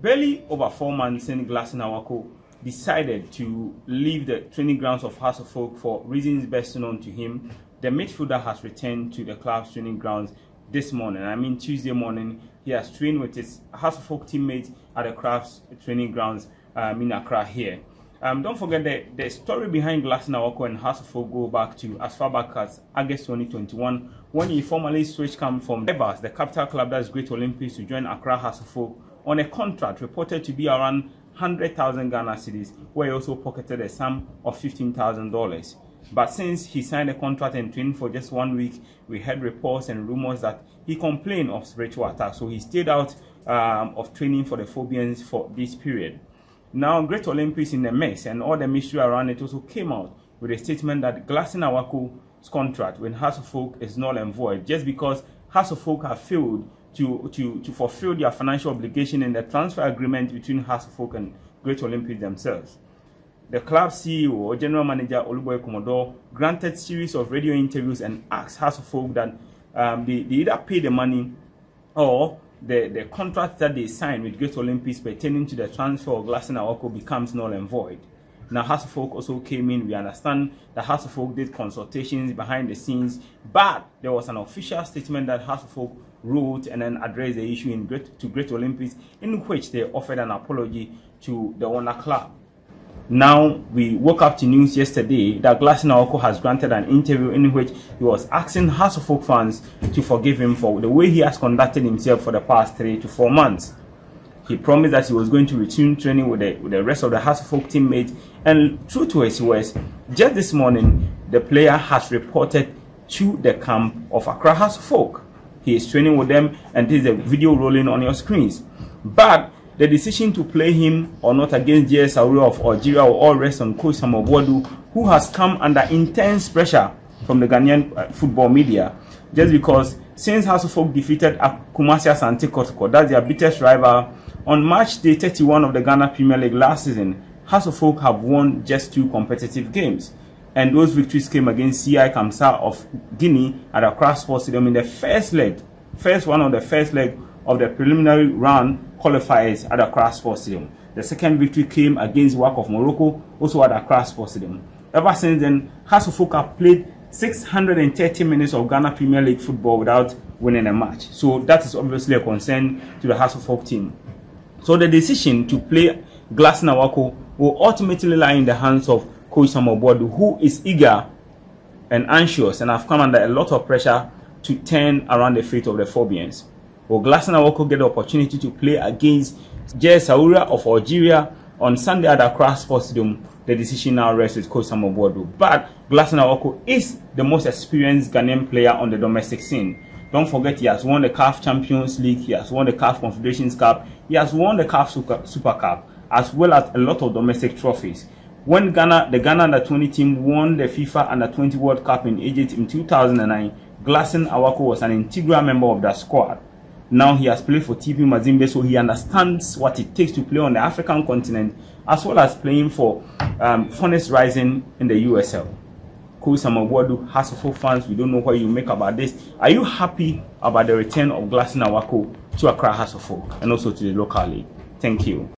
Barely over 4 months since GLADSON AWAKO decided to leave the training grounds of Hearts of Oak for reasons best known to him, the midfielder has returned to the club's training grounds this morning. I mean Tuesday morning. He has trained with his Hearts of Oak teammates at the club's training grounds in Accra here. Don't forget that the story behind GLADSON AWAKO and Hearts of Oak go back to as far back as August 2021, when he formally switched camp from Evers, the capital club that's Great Olympics, to join Accra Hearts of Oak on a contract reported to be around 100,000 Ghana cedis, where he also pocketed a sum of $15,000. But since he signed a contract and trained for just 1 week, we heard reports and rumors that he complained of spiritual attacks, so he stayed out of training for the Phobians for this period. Now, Great Olympics in the mix and all the mystery around it also came out with a statement that GLADSON AWAKO's contract with Hearts of Oak is null and void, just because Hearts of Oak have failed to fulfill their financial obligation in the transfer agreement between Hearts of Oak and Great Olympics themselves. The club CEO or general manager Oluboy Commodore granted series of radio interviews and asked Hearts of Oak that they either pay the money or the contract that they signed with Great Olympics pertaining to the transfer of GLADSON AWAKO becomes null and void. Now, Hearts of Oak also came in. We understand that Hearts of Oak did consultations behind the scenes, but there was an official statement that Hearts of Oak wrote and then addressed the issue to Great Olympics, in which they offered an apology to the owner club. Now, we woke up to news yesterday that GLADSON AWAKO has granted an interview in which he was asking Hearts of Oak fans to forgive him for the way he has conducted himself for the past 3 to 4 months. He promised that he was going to resume training with the rest of the Hearts of Oak teammates, and true to his words, just this morning, the player has reported to the camp of Accra Hearts of Oak. He is training with them, and this is a video rolling on your screens. But the decision to play him or not against GS Aura of Algeria will all rest on Coach Samuel Boadu, who has come under intense pressure from the Ghanaian football media, just because since Hearts of Oak defeated Kumasi Asante Kotoko, that's their biggest rival, on March day 31 of the Ghana Premier League last season, Hearts of Oak have won just 2 competitive games. And those victories came against CI Kamsa of Guinea at Accra Sports Stadium in the first leg of the preliminary round qualifiers at Accra Sports Stadium. The second victory came against WAC of Morocco, also at Accra Sports Stadium. Ever since then, Hearts of Oak have played 630 minutes of Ghana Premier League football without winning a match. So that is obviously a concern to the Hearts of Oak team. So the decision to play GLADSON AWAKO will ultimately lie in the hands of Coach Samuel Boadu, who is eager and anxious and have come under a lot of pressure to turn around the fate of the Phobians. Will GLADSON AWAKO get the opportunity to play against GS Aura of Algeria on Sunday at Accra Sports Stadium? The decision now rests with Coach Samuel Boadu. But GLADSON AWAKO is the most experienced Ghanaian player on the domestic scene. Don't forget, he has won the CAF Champions League, he has won the CAF Confederations Cup, he has won the CAF Super Cup, as well as a lot of domestic trophies. When the Ghana Under-20 team won the FIFA Under-20 World Cup in Egypt in 2009, GLADSON AWAKO was an integral member of that squad. Now he has played for TP Mazembe, so he understands what it takes to play on the African continent, as well as playing for Phoenix Rising in the USL. Coach Samuel Boadu, Hearts of Oak fans, we don't know what you make about this. Are you happy about the return of GLADSON AWAKO to Accra Hearts of Oak and also to the local league? Thank you.